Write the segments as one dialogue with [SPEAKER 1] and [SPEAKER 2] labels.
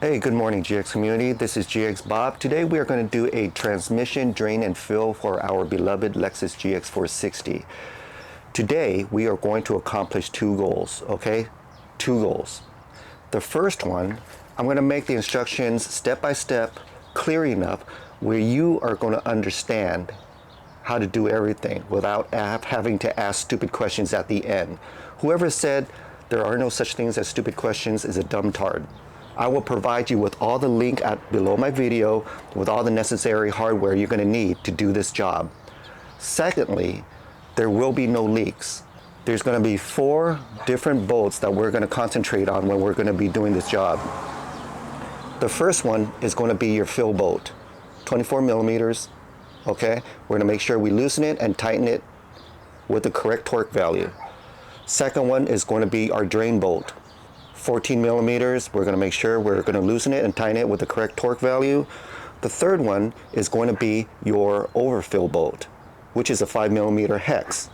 [SPEAKER 1] Hey, good morning GX community. This is GX Bob. Today we are going to do a transmission drain and fill for our beloved Lexus GX 460. Today we are going to accomplish two goals, okay? Two goals. The first one, I'm going to make the instructions step by step, clear enough where you are going to understand how to do everything without having to ask stupid questions at the end. Whoever said there are no such things as stupid questions is a dumb tard. I will provide you with all the link below my video with all the necessary hardware you're going to need to do this job. Secondly, there will be no leaks. There's going to be 4 different bolts that we're going to concentrate on when we're going to be doing this job. The first one is going to be your fill bolt, 24 millimeters. Okay, we're going to make sure we loosen it and tighten it with the correct torque value. Second one is going to be our drain bolt, 14 millimeters. We're going to make sure we're going to loosen it and tighten it with the correct torque value. The third one is going to be your overfill bolt, which is a 5 millimeter hex.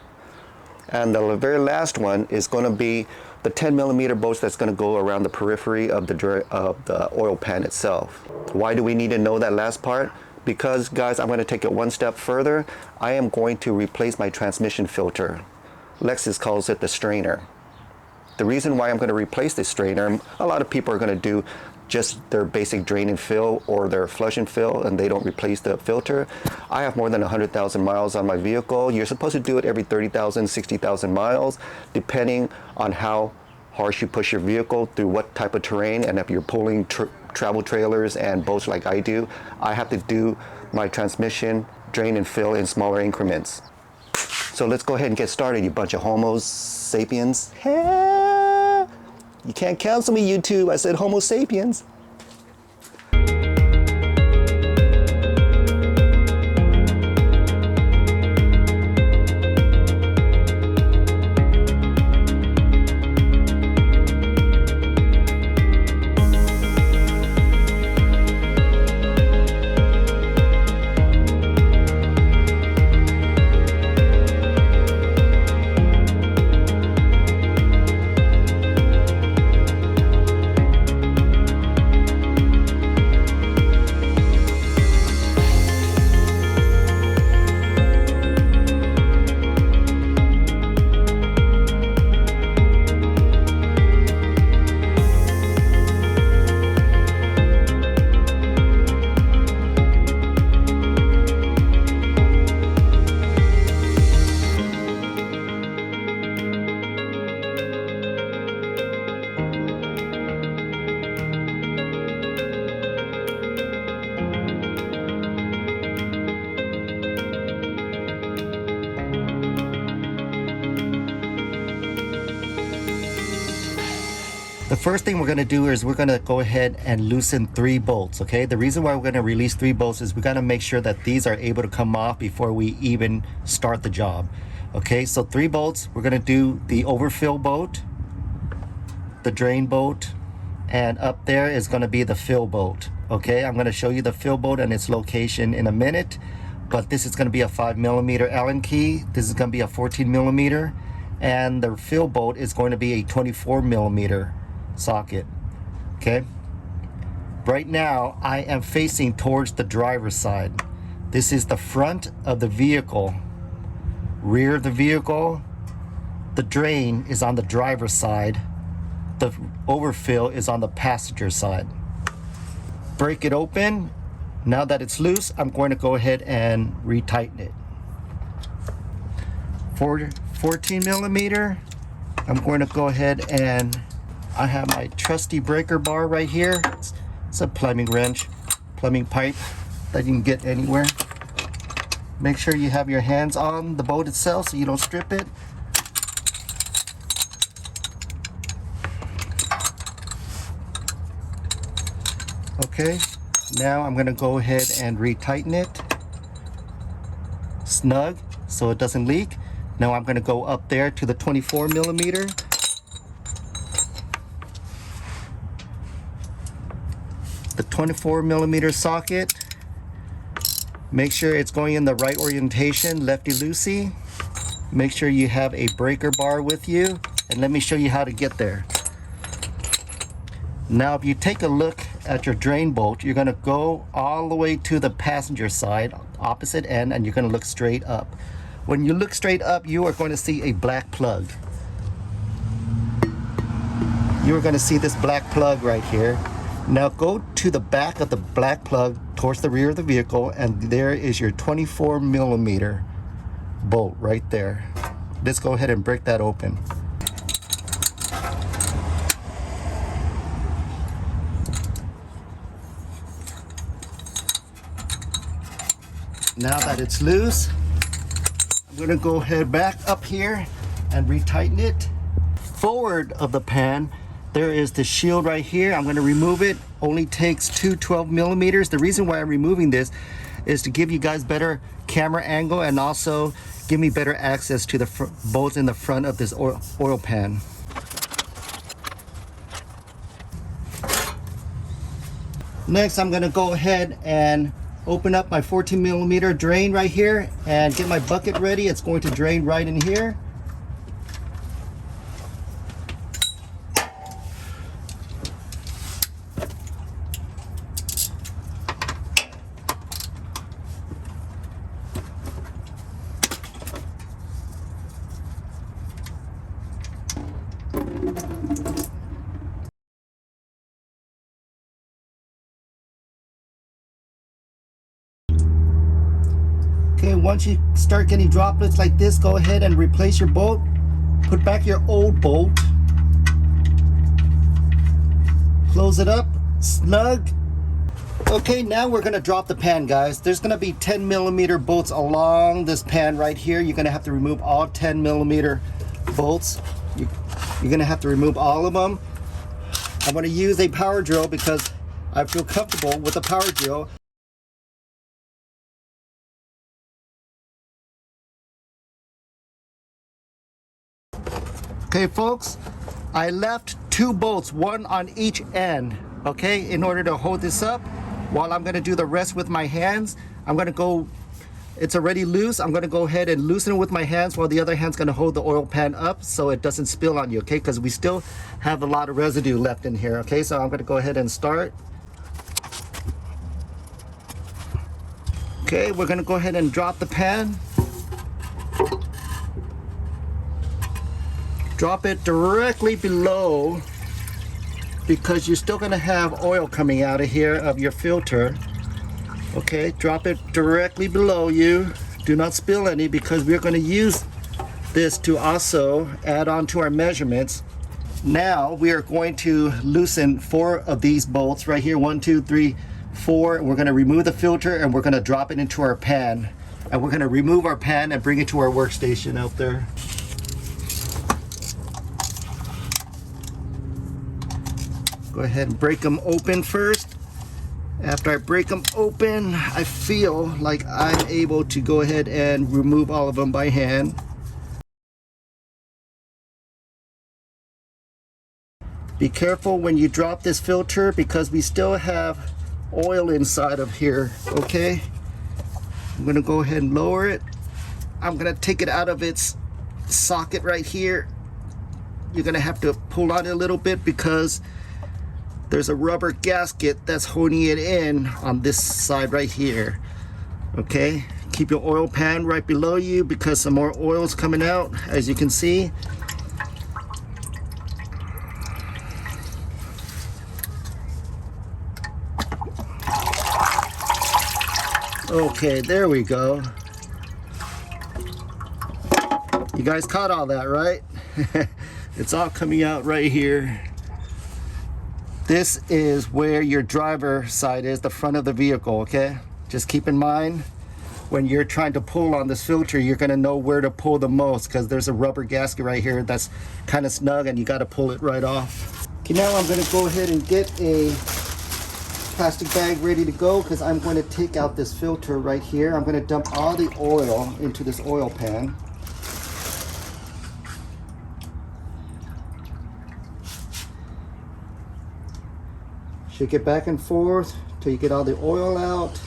[SPEAKER 1] And the very last one is going to be the 10 millimeter bolts that's going to go around the periphery of the oil pan itself. Why do we need to know that last part? Because guys, I'm going to take it one step further. I am going to replace my transmission filter. Lexus calls it the strainer. The reason why I'm going to replace this strainer, a lot of people are going to do just their basic drain and fill or their flush and fill, and they don't replace the filter. I have more than 100,000 miles on my vehicle. You're supposed to do it every 30,000, 60,000 miles, depending on how harsh you push your vehicle through what type of terrain, and if you're pulling travel trailers and boats like I do, I have to do my transmission drain and fill in smaller increments. So let's go ahead and get started, you bunch of Homo sapiens. You can't cancel me, YouTube. I said Homo sapiens. The first thing we're going to do is we're going to go ahead and loosen 3 bolts, okay? The reason why we're going to release 3 bolts is we got to make sure that these are able to come off before we even start the job. Okay, so 3 bolts. We're going to do the overfill bolt, the drain bolt, and up there is going to be the fill bolt. Okay, I'm going to show you the fill bolt and its location in a minute, but this is going to be a 5 millimeter Allen key. This is going to be a 14 millimeter, and the fill bolt is going to be a 24 millimeter socket. Okay, right now I am facing towards the driver's side. This is the front of the vehicle, rear of the vehicle. The drain is on the driver's side, the overfill is on the passenger side. Break it open. Now that it's loose, I'm going to go ahead and retighten it. For 14 millimeter, I'm going to go ahead and I have my trusty breaker bar right here. It's a plumbing wrench, plumbing pipe that you can get anywhere. Make sure you have your hands on the bolt itself so you don't strip it. Okay, now I'm going to go ahead and retighten it snug so it doesn't leak. Now I'm going to go up there to the 24 millimeter. The 24 millimeter socket. Make sure it's going in the right orientation, lefty-loosey. Make sure you have a breaker bar with you, and let me show you how to get there. Now if you take a look at your drain bolt, you're going to go all the way to the passenger side, opposite end, and you're going to look straight up. When you look straight up, you are going to see a black plug. You are going to see this black plug right here. Now go to the back of the black plug towards the rear of the vehicle, and there is your 24mm bolt right there. Let's go ahead and break that open. Now that it's loose, I'm going to go ahead back up here and retighten it. Forward of the pan, there is the shield right here. I'm going to remove it. Only takes two 12mm. The reason why I'm removing this is to give you guys better camera angle and also give me better access to the bolts in the front of this oil pan. Next, I'm going to go ahead and open up my 14mm drain right here and get my bucket ready. It's going to drain right in here. Okay, once you start getting droplets like this, go ahead and replace your bolt. Put back your old bolt. Close it up, snug. Okay, now we're gonna drop the pan, guys. There's gonna be 10mm bolts along this pan right here. You're gonna have to remove all 10mm bolts. You're gonna have to remove all of them. I'm gonna use a power drill because I feel comfortable with a power drill. Okay, folks, I left 2 bolts, one on each end, okay, in order to hold this up. While I'm gonna do the rest with my hands, I'm gonna go, it's already loose, I'm gonna go ahead and loosen it with my hands while the other hand's gonna hold the oil pan up so it doesn't spill on you, okay, because we still have a lot of residue left in here, okay, so I'm gonna go ahead and start. Okay, we're gonna go ahead and drop the pan. Drop it directly below because you're still going to have oil coming out of here of your filter. Okay, drop it directly below you. Do not spill any because we're going to use this to also add on to our measurements. Now we are going to loosen 4 of these bolts right here. 1, 2, 3, 4. We're going to remove the filter and we're going to drop it into our pan. And we're going to remove our pan and bring it to our workstation out there. Go ahead and break them open first. After I break them open, I feel like I'm able to go ahead and remove all of them by hand. Be careful when you drop this filter because we still have oil inside of here, okay? I'm gonna go ahead and lower it. I'm gonna take it out of its socket right here. You're gonna have to pull on it a little bit because there's a rubber gasket that's holding it in on this side right here. Okay, keep your oil pan right below you because some more oil is coming out, as you can see. Okay, there we go. You guys caught all that, right? It's all coming out right here. This is where your driver side is, the front of the vehicle, okay? Just keep in mind, when you're trying to pull on this filter, you're gonna know where to pull the most because there's a rubber gasket right here that's kind of snug and you gotta pull it right off. Okay, now I'm gonna go ahead and get a plastic bag ready to go because I'm going to take out this filter right here. I'm going to dump all the oil into this oil pan. Shake it back and forth till you get all the oil out.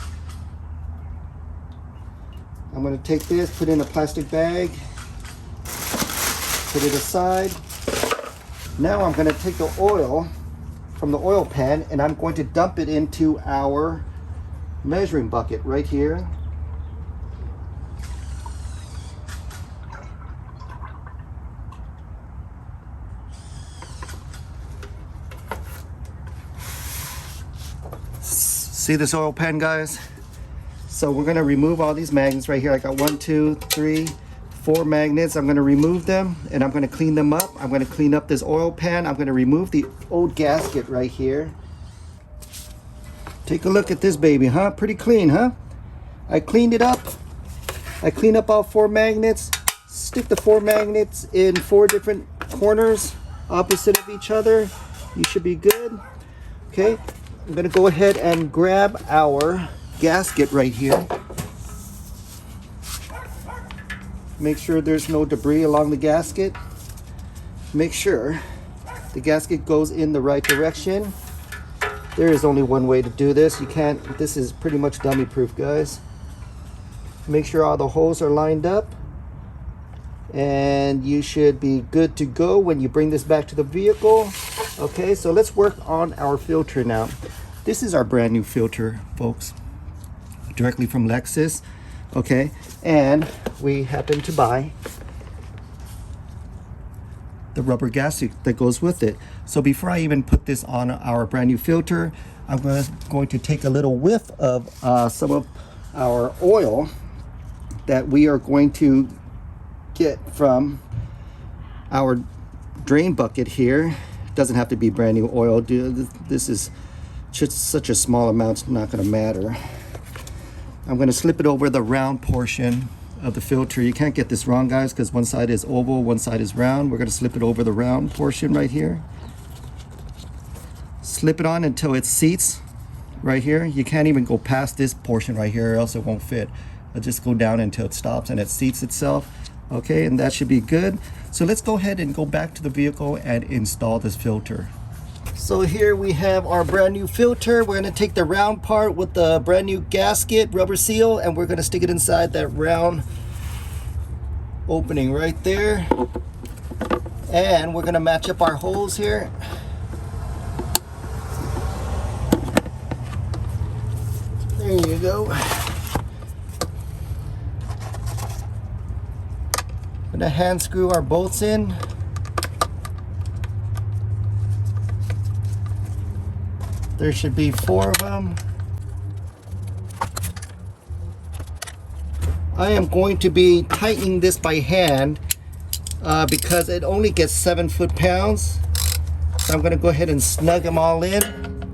[SPEAKER 1] I'm going to take this, put it in a plastic bag, put it aside. Now I'm going to take the oil from the oil pan, and I'm going to dump it into our measuring bucket right here. See this oil pan, guys? So we're gonna remove all these magnets right here. I got 1, 2, 3, 4 magnets. I'm gonna remove them and I'm gonna clean them up. I'm gonna clean up this oil pan. I'm gonna remove the old gasket right here. Take a look at this baby, huh? Pretty clean, huh? I cleaned it up. I cleaned up all 4 magnets. Stick the 4 magnets in 4 different corners opposite of each other. You should be good. Okay, I'm gonna go ahead and grab our gasket right here. Make sure there's no debris along the gasket. Make sure the gasket goes in the right direction. There is only one way to do this. You can't, this is pretty much dummy proof, guys. Make sure all the holes are lined up and you should be good to go when you bring this back to the vehicle. Okay, so let's work on our filter now. This is our brand new filter, folks, directly from Lexus. Okay, and we happen to buy the rubber gasket that goes with it. So before I even put this on our brand new filter, I'm going to take a little whiff of some of our oil that we are going to get from our drain bucket here. It doesn't have to be brand new oil. This is just such a small amount, it's not going to matter. I'm going to slip it over the round portion of the filter. You can't get this wrong, guys, because one side is oval, one side is round. We're going to slip it over the round portion right here. Slip it on until it seats right here. You can't even go past this portion right here or else it won't fit. It'll just go down until it stops and it seats itself. Okay, and that should be good. So let's go ahead and go back to the vehicle and install this filter. So here we have our brand new filter. We're going to take the round part with the brand new gasket rubber seal and we're going to stick it inside that round opening right there. And we're going to match up our holes here. There you go. I'm going to hand screw our bolts in. There should be 4 of them. I am going to be tightening this by hand because it only gets 7 foot-pounds. So I'm going to go ahead and snug them all in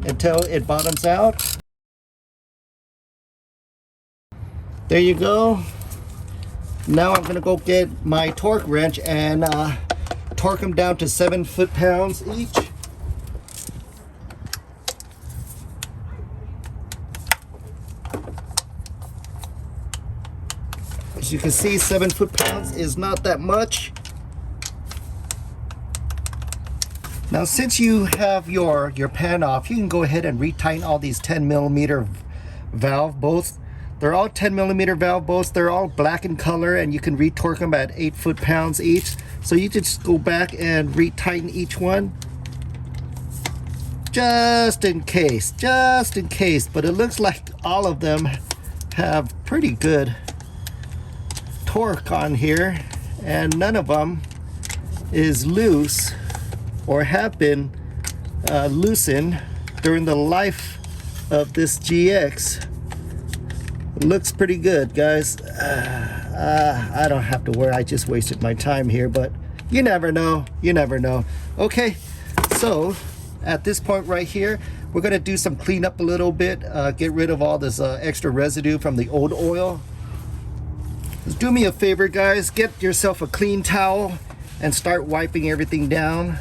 [SPEAKER 1] until it bottoms out. There you go. Now I'm going to go get my torque wrench and torque them down to 7 foot-pounds each. As you can see, 7 foot-pounds is not that much. Now, since you have your pan off, you can go ahead and retighten all these 10mm valve bolts. They're all 10mm valve bolts. They're all black in color, and you can retorque them at 8 foot-pounds each. So you just go back and retighten each one, just in case. But it looks like all of them have pretty good torque on here, and none of them is loose or have been loosened during the life of this GX. It looks pretty good, guys. I don't have to worry. I just wasted my time here, but you never know. You never know. Okay, so at this point right here, we're going to do some cleanup a little bit, get rid of all this extra residue from the old oil. Just do me a favor, guys, get yourself a clean towel and start wiping everything down,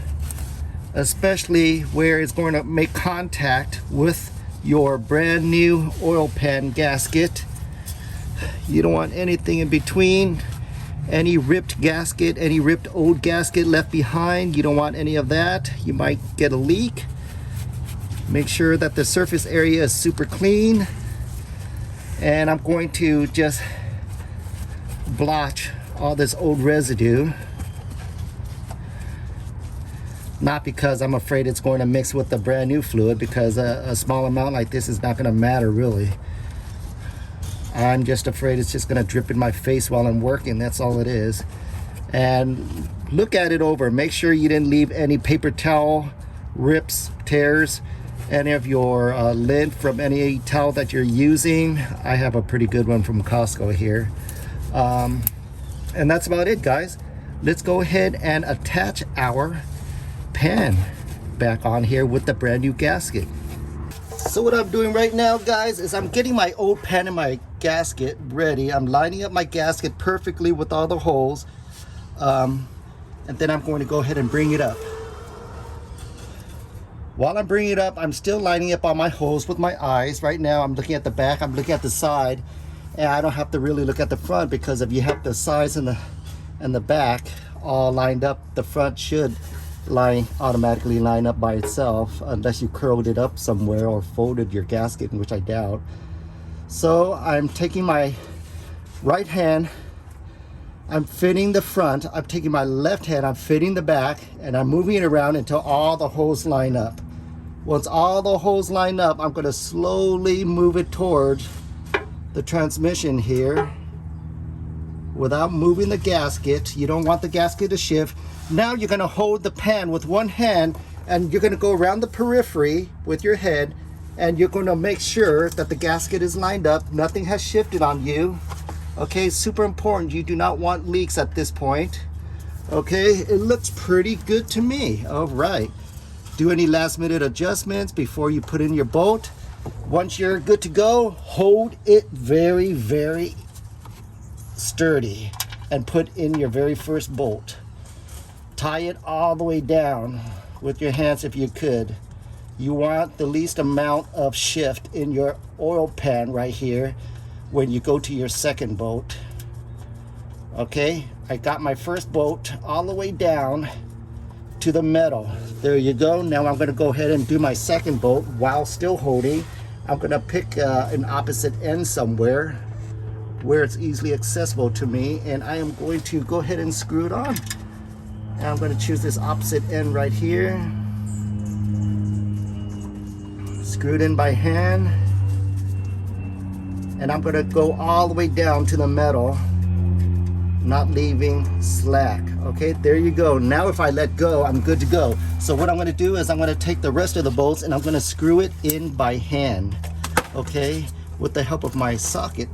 [SPEAKER 1] especially where it's going to make contact with your brand new oil pan gasket. You don't want anything in between, any ripped gasket, any ripped old gasket left behind. You don't want any of that. You might get a leak. Make sure that the surface area is super clean, and I'm going to just blotch all this old residue.
[SPEAKER 2] Not because I'm afraid it's going to mix with the brand new fluid, because a small amount like this is not going to matter really. I'm just afraid it's just going to drip in my face while I'm working. That's all it is. And look at it over. Make sure you didn't leave any paper towel rips, tears, any of your lint from any towel that you're using. I have a pretty good one from Costco here. And that's about it, guys. Let's go ahead and attach our pan back on here with the brand new gasket. So what I'm doing right now, guys, is I'm getting my old pan and my gasket ready. I'm lining up my gasket perfectly with all the holes. And then I'm going to go ahead and bring it up. While I'm bringing it up, I'm still lining up all my holes with my eyes. Right now, I'm looking at the back, I'm looking at the side, and I don't have to really look at the front, because if you have the sides and the back all lined up, the front should automatically line up by itself, unless you curled it up somewhere or folded your gasket, which I doubt. So I'm taking my right hand, I'm fitting the front, I'm taking my left hand, I'm fitting the back, and I'm moving it around until all the holes line up. Once all the holes line up, I'm going to slowly move it towards the transmission here without moving the gasket. You don't want the gasket to shift. Now you're going to hold the pan with one hand, and you're going to go around the periphery with your head, and you're going to make sure that the gasket is lined up, nothing has shifted on you. Okay, super important. You do not want leaks at this point. Okay, it looks pretty good to me. All right. Do any last minute adjustments before you put in your bolt. Once you're good to go, hold it very, very sturdy and put in your very first bolt. Tie it all the way down with your hands if you could. You want the least amount of shift in your oil pan right here when you go to your second bolt. Okay, I got my first bolt all the way down to the metal. There you go. Now I'm going to go ahead and do my second bolt while still holding. I'm going to pick an opposite end somewhere where it's easily accessible to me, and I am going to go ahead and screw it on. And I'm going to choose this opposite end right here. Screw it in by hand, and I'm going to go all the way down to the metal, not leaving slack. Okay, there you go. Now if I let go, I'm good to go. So what I'm going to do is I'm going to take the rest of the bolts and I'm going to screw it in by hand. Okay, with the help of my socket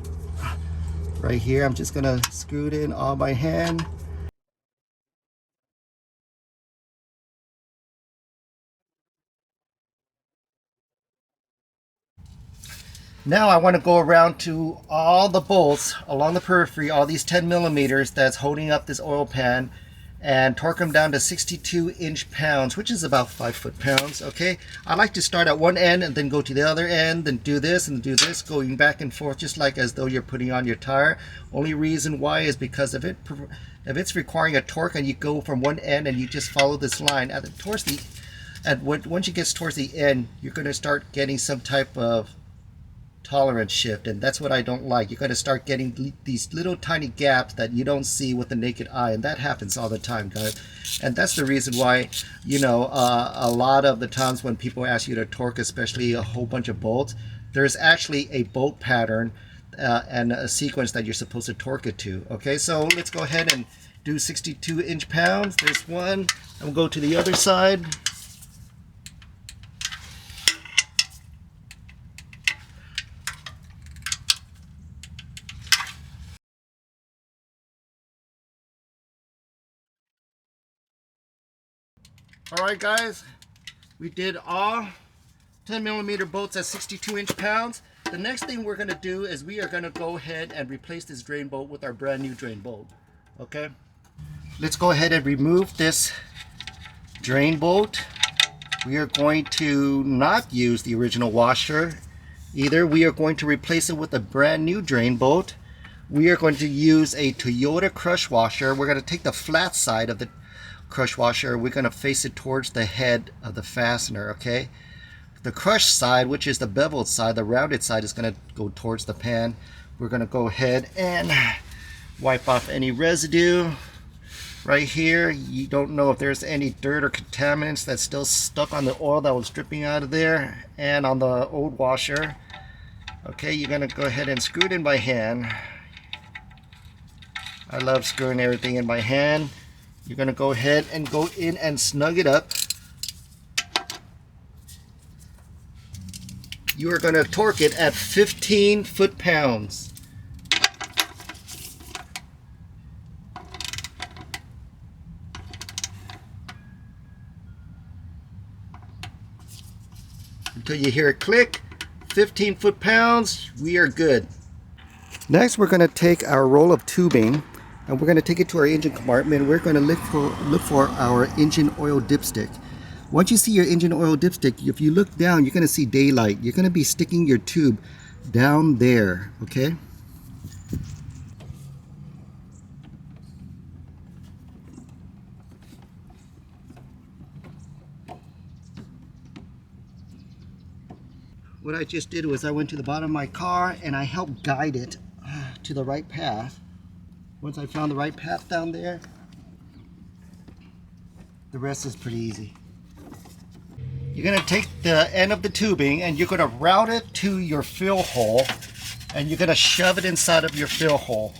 [SPEAKER 2] right here, I'm just going to screw it in all by hand. Now I want to go around to all the bolts along the periphery, all these 10 millimeters that's holding up this oil pan, and torque them down to 62 inch-pounds, which is about 5 foot-pounds. Okay, I like to start at one end and then go to the other end, then do this and do this, going back and forth just like as though you're putting on your tire. Only reason why is because if it's requiring a torque and you go from one end and you just follow this line once it gets towards the end, you're going to start getting some type of tolerance shift, and that's what I don't like. You're going to start getting these little tiny gaps that you don't see with the naked eye, and that happens all the time, guys. And that's the reason why, you know, a lot of the times when people ask you to torque, especially a whole bunch of bolts, there's actually a bolt pattern and a sequence that you're supposed to torque it to. Okay, so let's go ahead and do 62 inch-pounds. There's one. I'm going to go to the other side. Alright guys, we did all 10 millimeter bolts at 62 inch-pounds. The next thing we're going to do is we are going to go ahead and replace this drain bolt with our brand new drain bolt. Okay, let's go ahead and remove this drain bolt. We are going to not use the original washer either. We are going to replace it with a brand new drain bolt. We are going to use a Toyota crush washer. We're going to take the flat side of the crush washer, we're going to face it towards the head of the fastener. Okay, the crush side, which is the beveled side, the rounded side, is going to go towards the pan. We're going to go ahead and wipe off any residue Right here, you don't know if there's any dirt or contaminants that's still stuck on the oil that was dripping out of there and on the old washer. Okay, you're gonna go ahead and screw it in by hand. I love screwing everything in by hand. You're gonna go ahead and go in and snug it up. You are gonna torque it at 15 foot-pounds. Until you hear it click. 15 foot-pounds, we are good. Next, we're going to take our roll of tubing and we're going to take it to our engine compartment. We're going to look for our engine oil dipstick. Once you see your engine oil dipstick, if you look down, you're going to see daylight. You're going to be sticking your tube down there, okay? What I just did was I went to the bottom of my car and I helped guide it to the right path. Once I found the right path down there, the rest is pretty easy. You're going to take the end of the tubing and you're going to route it to your fill hole and you're going to shove it inside of your fill hole.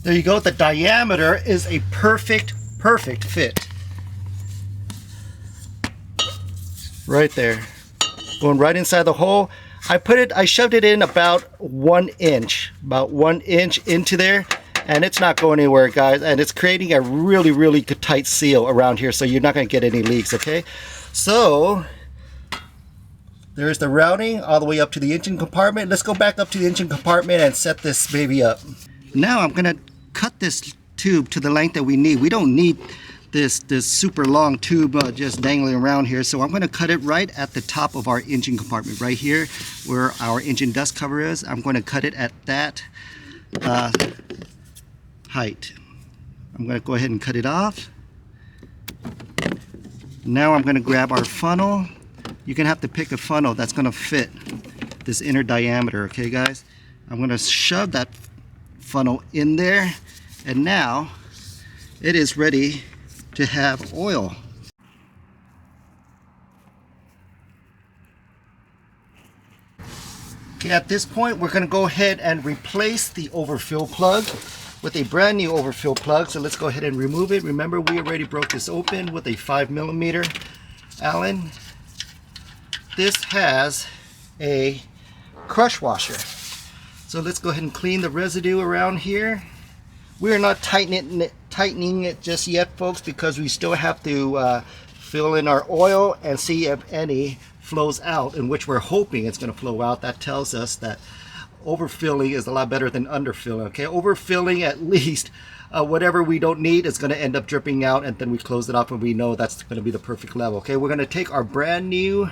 [SPEAKER 2] There you go. The diameter is a perfect fit. Right there, going right inside the hole. I shoved it in about 1 inch, into there, and it's not going anywhere, guys, and it's creating a really good tight seal around here, so you're not going to get any leaks. Okay, so there's the routing all the way up to the engine compartment. Let's go back up to the engine compartment and set this baby up. Now I'm going to cut this tube to the length that we need. We don't need this super long tube just dangling around here, so I'm going to cut it right at the top of our engine compartment, right here where our engine dust cover is. I'm going to cut it at that height. I'm going to go ahead and cut it off. Now I'm going to grab our funnel. You're going to have to pick a funnel that's going to fit this inner diameter, okay guys? I'm going to shove that funnel in there, and now it is ready to have oil. Okay, at this point we're going to go ahead and replace the overfill plug with a brand new overfill plug. So let's go ahead and remove it. Remember, we already broke this open with a 5mm Allen. This has a crush washer. So let's go ahead and clean the residue around here. We're not tightening it just yet, folks, because we still have to fill in our oil and see if any flows out, in which we're hoping it's going to flow out. That tells us that overfilling is a lot better than underfilling. Okay, overfilling, at least whatever we don't need is going to end up dripping out, and then we close it off and we know that's going to be the perfect level. Okay, we're going to take our brand new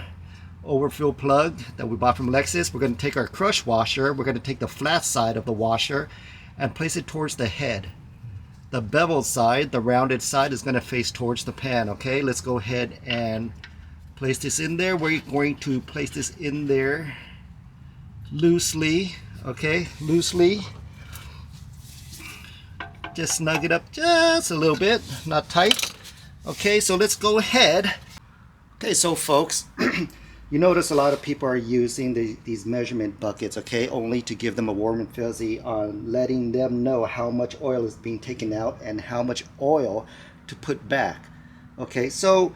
[SPEAKER 2] overfill plug that we bought from Lexus. We're going to take our crush washer. We're going to take the flat side of the washer and place it towards the head. The beveled side, the rounded side, is going to face towards the pan. Okay, let's go ahead and place this in there. We're going to place this in there loosely. Okay, loosely. Just snug it up just a little bit, not tight. Okay, so let's go ahead. Okay, so folks, you notice a lot of people are using these measurement buckets, okay, only to give them a warm and fuzzy on letting them know how much oil is being taken out and how much oil to put back. Okay, so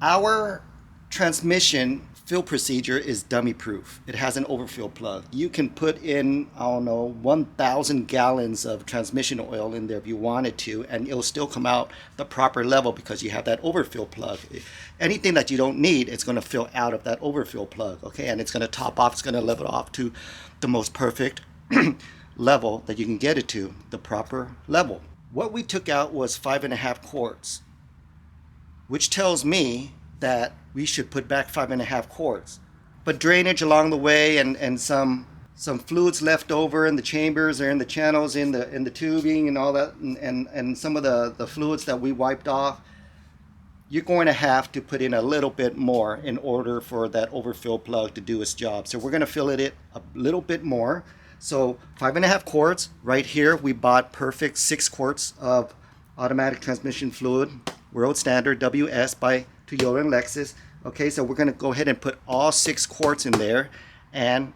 [SPEAKER 2] our transmission fill procedure is dummy proof. It has an overfill plug. You can put in, I don't know, 1,000 gallons of transmission oil in there if you wanted to, and it'll still come out the proper level because you have that overfill plug. Anything that you don't need, it's going to fill out of that overfill plug, okay? And it's going to top off, it's going to level off to the most perfect level that you can get it to, the proper level. What we took out was 5.5 quarts, which tells me that we should put back 5.5 quarts. But drainage along the way and some fluids left over in the chambers or in the channels in the tubing and all that, and some of the fluids that we wiped off, you're going to have to put in a little bit more in order for that overfill plug to do its job. So we're going to fill it a little bit more. So 5.5 quarts right here. We bought perfect 6 quarts of automatic transmission fluid, world standard WS by Toyota and Lexus. Okay, so we're going to go ahead and put all 6 quarts in there and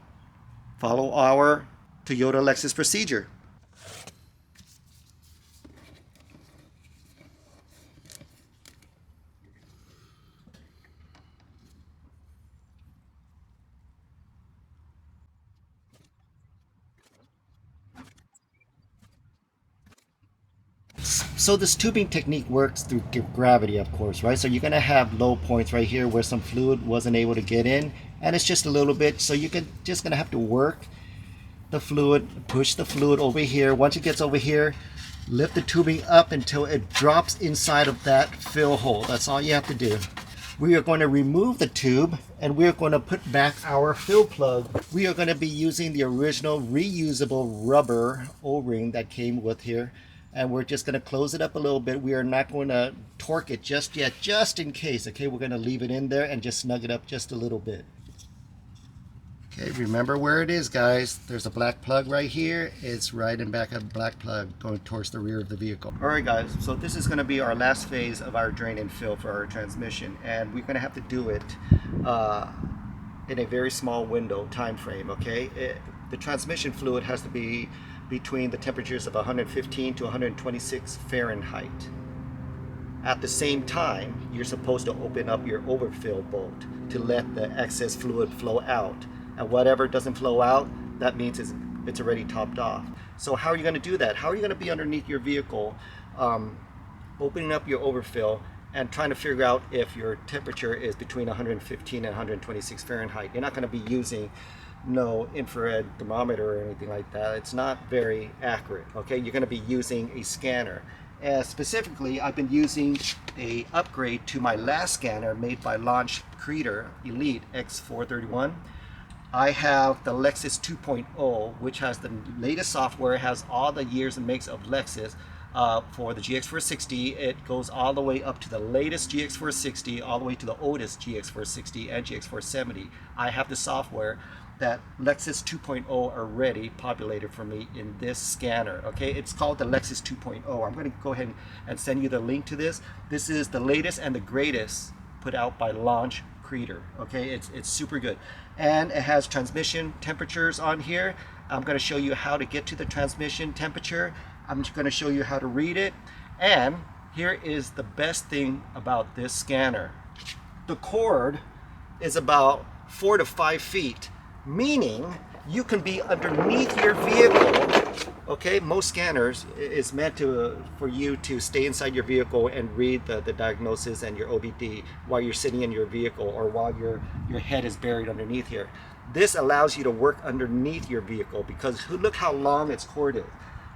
[SPEAKER 2] follow our Toyota Lexus procedure. So this tubing technique works through gravity, of course, right? So you're going to have low points right here where some fluid wasn't able to get in, and it's just a little bit. So you're just going to have to work the fluid, push the fluid over here. Once it gets over here, lift the tubing up until it drops inside of that fill hole. That's all you have to do. We are going to remove the tube and we're going to put back our fill plug. We are going to be using the original reusable rubber O-ring that came with here. And we're just going to close it up a little bit. We are not going to torque it just yet, just in case. Okay, we're going to leave it in there and just snug it up just a little bit. Okay, remember where it is, guys. There's a black plug right here. It's right in back of the black plug going towards the rear of the vehicle. All right, guys, so this is going to be our last phase of our drain and fill for our transmission, and we're going to have to do it in a very small window time frame. Okay, the transmission fluid has to be between the temperatures of 115 to 126 Fahrenheit. At the same time, you're supposed to open up your overfill bolt to let the excess fluid flow out. And whatever doesn't flow out, that means it's already topped off. So how are you going to do that? How are you going to be underneath your vehicle, opening up your overfill and trying to figure out if your temperature is between 115 and 126 Fahrenheit? You're not going to be using no infrared thermometer or anything like that. It's not very accurate. Okay, you're going to be using a scanner. Specifically, I've been using a upgrade to my last scanner made by Launch CREADER Elite X431. I have the Lexus 2.0, which has the latest software, has all the years and makes of Lexus. For the GX460, it goes all the way up to the latest GX460, all the way to the oldest GX460 and GX470. I have the software that Lexus 2.0 already populated for me in this scanner. Okay, it's called the Lexus 2.0. I'm going to go ahead and send you the link to this. This is the latest and the greatest put out by Launch CREADER. Okay, it's super good, and it has transmission temperatures on here. I'm going to show you how to get to the transmission temperature. I'm just going to show you how to read it, and here is the best thing about this scanner. The cord is about 4 to 5 feet, meaning you can be underneath your vehicle. Okay, most scanners is meant for you to stay inside your vehicle and read the diagnosis and your OBD while you're sitting in your vehicle or while your head is buried underneath here. This allows you to work underneath your vehicle because look how long its cord is,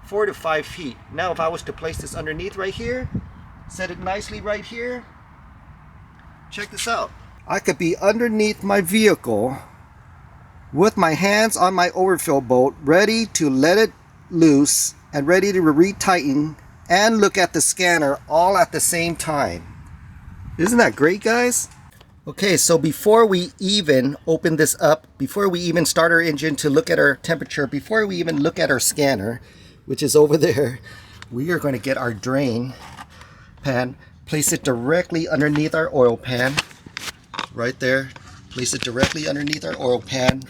[SPEAKER 2] 4 to 5 feet. Now if I was to place this underneath right here, set it nicely right here, check this out. I could be underneath my vehicle with my hands on my overfill bolt, ready to let it loose and ready to retighten and look at the scanner all at the same time. Isn't that great, guys? Okay, so before we even open this up, before we even start our engine to look at our temperature, before we even look at our scanner, which is over there, we are going to get our drain pan, place it directly underneath our oil pan, right there. Place it directly underneath our oil pan,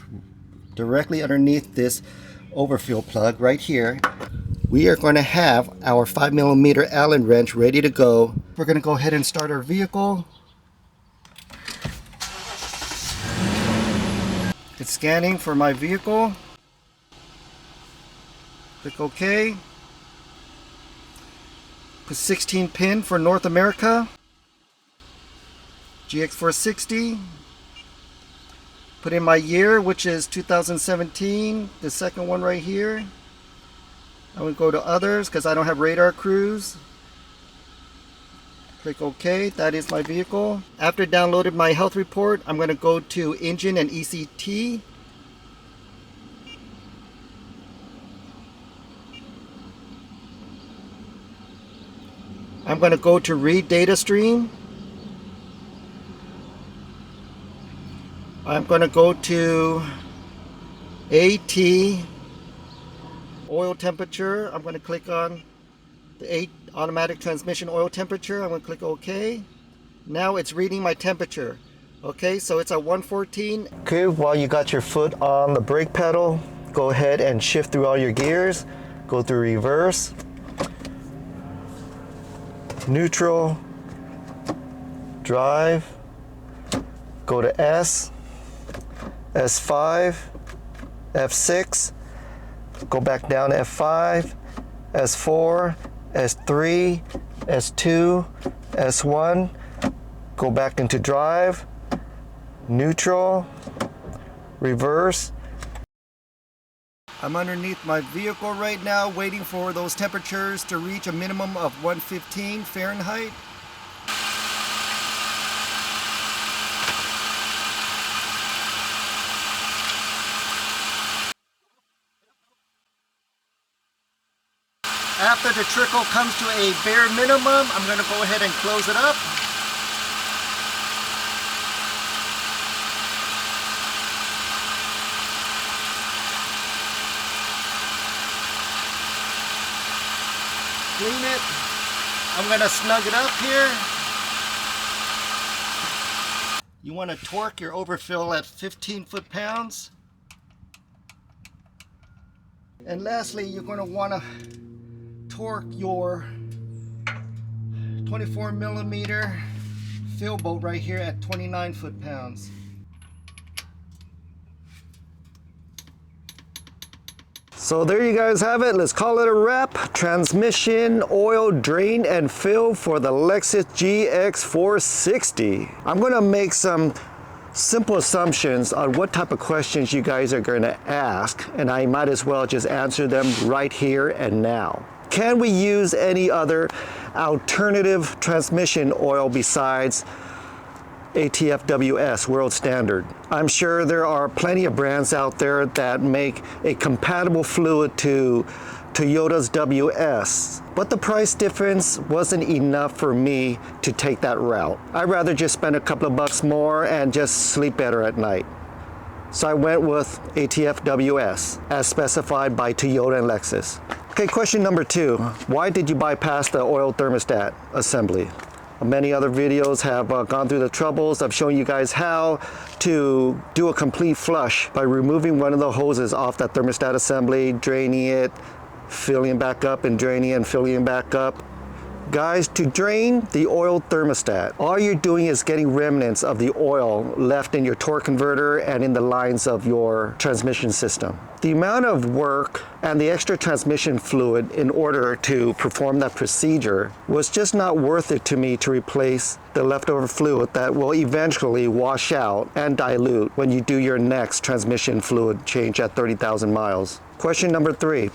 [SPEAKER 2] directly underneath this overfill plug right here. We are going to have our 5mm Allen wrench ready to go. We're going to go ahead and start our vehicle. It's scanning for my vehicle. Click OK. Put 16 pin for North America. GX460. Put in my year, which is 2017, the second one right here. I would go to others because I don't have radar cruise. Click OK, that is my vehicle. After downloaded my health report, I'm going to go to engine and ECT. I'm going to go to read data stream. I'm going to go to AT Oil temperature, I'm going to click on the 8 automatic transmission oil temperature. I'm going to click OK. Now it's reading my temperature. Okay, so it's at 114. Okay, while you got your foot on the brake pedal, go ahead and shift through all your gears. Go through reverse, neutral, drive, go to S, S5, F6, go back down to F5, S4, S3, S2, S1, go back into drive, neutral, reverse. I'm underneath my vehicle right now waiting for those temperatures to reach a minimum of 115 Fahrenheit. After the trickle comes to a bare minimum, I'm going to go ahead and close it up. Clean it. I'm going to snug it up here. You want to torque your overfill at 15 foot-pounds. And lastly, you're going to want to torque your 24 millimeter fill bolt right here at 29 foot-pounds. So there you guys have it. Let's call it a wrap. Transmission, oil, drain, and fill for the Lexus GX460. I'm going to make some simple assumptions on what type of questions you guys are going to ask, and I might as well just answer them right here and now. Can we use any other alternative transmission oil besides ATFWS world standard? I'm sure there are plenty of brands out there that make a compatible fluid to Toyota's WS, but the price difference wasn't enough for me to take that route. I'd rather just spend a couple of bucks more and just sleep better at night. So I went with ATFWS as specified by Toyota and Lexus. Okay, question number 2. Why did you bypass the oil thermostat assembly? Many other videos have gone through the troubles of showing you guys how to do a complete flush by removing one of the hoses off that thermostat assembly, draining it, filling back up, and draining and filling back up. Guys, to drain the oil thermostat, all you're doing is getting remnants of the oil left in your torque converter and in the lines of your transmission system. The amount of work and the extra transmission fluid in order to perform that procedure was just not worth it to me to replace the leftover fluid that will eventually wash out and dilute when you do your next transmission fluid change at 30,000 miles. Question number 3.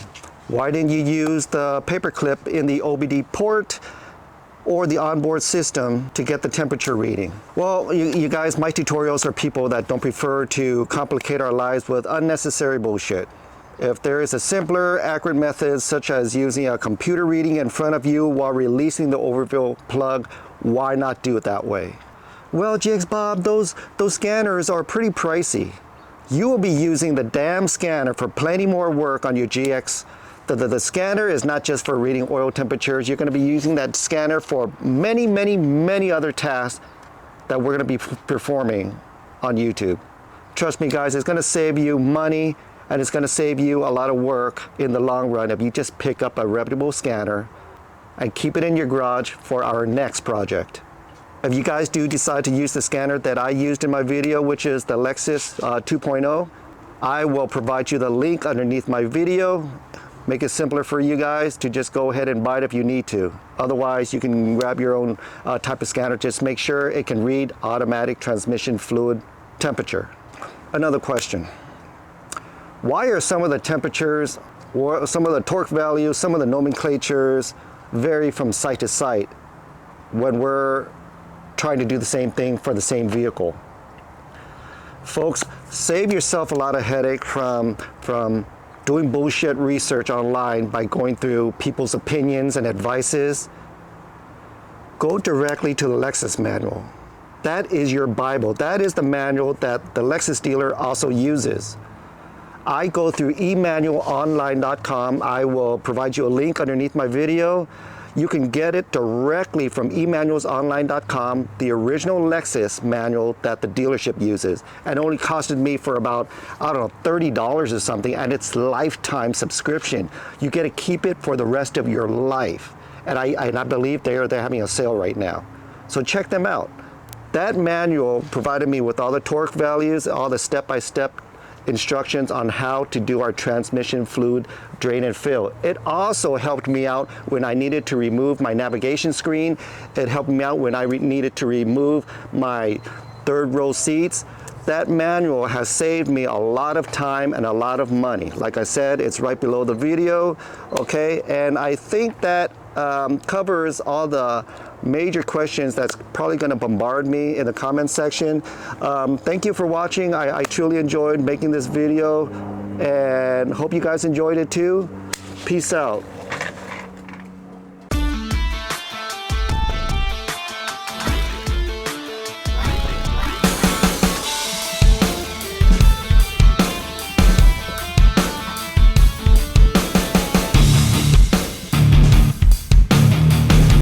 [SPEAKER 2] Why didn't you use the paper clip in the OBD port or the onboard system to get the temperature reading? Well, you guys, my tutorials are people that don't prefer to complicate our lives with unnecessary bullshit. If there is a simpler, accurate method, such as using a computer reading in front of you while releasing the overfill plug, why not do it that way? Well, GX Bob, those scanners are pretty pricey. You will be using the damn scanner for plenty more work on your GX. The scanner is not just for reading oil temperatures. You're going to be using that scanner for many, many, many other tasks that we're going to be performing on YouTube. Trust me, guys, it's going to save you money and it's going to save you a lot of work in the long run if you just pick up a reputable scanner and keep it in your garage for our next project. If you guys do decide to use the scanner that I used in my video, which is the Lexus 2.0, I will provide you the link underneath my video. Make it simpler for you guys to just go ahead and buy it if you need to. Otherwise, you can grab your own type of scanner. Just make sure it can read automatic transmission fluid temperature. Another question. Why are some of the temperatures, or some of the torque values, some of the nomenclatures vary from site to site when we're trying to do the same thing for the same vehicle? Folks, save yourself a lot of headache from doing bullshit research online by going through people's opinions and advices. Go directly to the Lexus manual. That is your Bible. That is the manual that the Lexus dealer also uses.
[SPEAKER 1] I go through Emanualonline.com. I will provide you a link underneath my video. You can get it directly from Emanualonline.com, the original Lexus manual that the dealership uses. And it only costed me for about, I don't know, $30 or something, and it's lifetime subscription. You get to keep it for the rest of your life. And I believe they're having a sale right now. So check them out. That manual provided me with all the torque values, all the step-by-step instructions on how to do our transmission fluid drain and fill. It also helped me out when I needed to remove my navigation screen. It helped me out when I needed to remove my third row seats. That manual has saved me a lot of time and a lot of money. Like I said, it's right below the video, okay? And I think that covers all the major questions that's probably going to bombard me in the comment section. Thank you for watching. I truly enjoyed making this video and hope you guys enjoyed it too. Peace out.